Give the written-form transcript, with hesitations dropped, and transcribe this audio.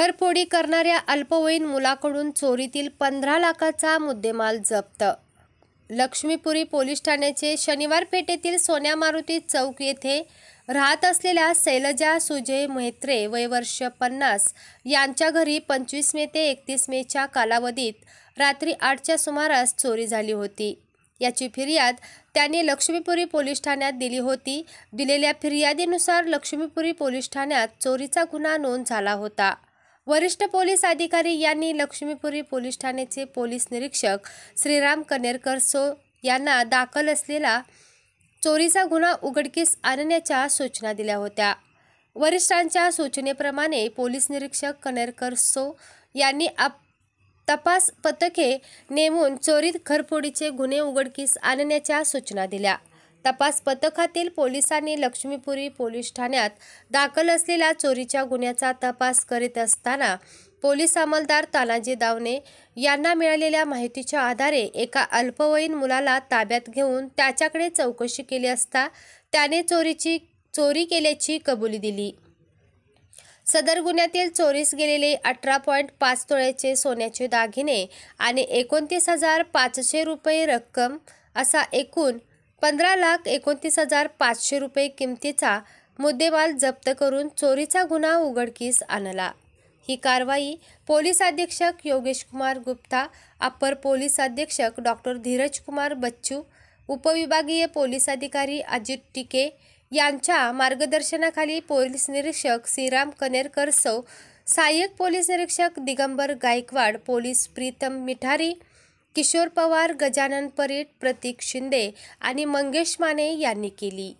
घरफोडी करणाऱ्या अल्पवयीन मुलाकडून चोरीतील 15 लाखाचा मुद्देमाल जप्त। लक्ष्मीपुरी पोलीस ठाण्याचे शनिवार पेठेतील सोन्या मारुती चौक येथे राहत असलेल्या शैलजा सुजय म्हेत्रे वय वर्ष 50 यांच्या घरी 25 मे ते 31 मेच्या कालावधीत रात्री 8च्या सुमारास चोरी झाली होती। याची फिर्याद त्यांनी लक्ष्मीपुरी पोलीस ठाण्यात दिली होती। दिलेल्या फिर्यादीनुसार लक्ष्मीपुरी पोलीस ठाण्यात चोरीचा गुन्हा नोंद झाला होता। वरिष्ठ पोलीस अधिकारी यांनी लक्ष्मीपुरी पोलीस ठाण्याचे पोलीस निरीक्षक श्रीराम कनेरकर सो यांना दाखल असलेला चोरीचा गुन्हा उघडकीस आणण्याच्या सूचना दिल्या होत्या। वरिष्ठांच्या सूचनेप्रमाणे पोलीस निरीक्षक कनेरकर सो यांनी तपास पथके नेमून चोरीत घरफोडीचे गुन्हे उघडकीस आणण्याच्या सूचना दिल्या। तपास पथकातील पोलिसांनी लक्ष्मीपुरी पोलीस ठाण्यात दाखल असलेल्या चोरीच्या गुन्ह्याचा तपास करीत असताना पोलीस अंमलदार तानाजी दावणे यांना मिळालेल्या माहितीच्या आधारे एका अल्पवयीन मुलाला ताब्यात घेऊन त्याच्याकडे चौकशी केली असता त्याने चोरी केल्याची कबुली दिली। सदर गुन्ह्यातील चोरीस गेलेले 18.5 तोळ्याचे सोन्याचे दागिने आणि 29,500 रुपये रक्कम असा एकूण 15,29,500 रुपये किमतीचा मुद्देमाल जप्त करून चोरीचा गुन्हा उघडकीस आणला। ही कारवाई पोलीस अधीक्षक योगेश कुमार गुप्ता, अपर पोलीस अधीक्षक डॉक्टर धीरज कुमार बच्चू, उपविभागीय पोलीस अधिकारी अजित टिके यांच्या मार्गदर्शनाखाली पोलीस निरीक्षक श्रीराम कनेरकर सौ, सहाय्यक पोलीस निरीक्षक दिगंबर गायकवाड, पोलीस प्रीतम मिठारी, किशोर पवार, गजानन परीट, प्रतीक शिंदे आणि मंगेश माने यांनी केली।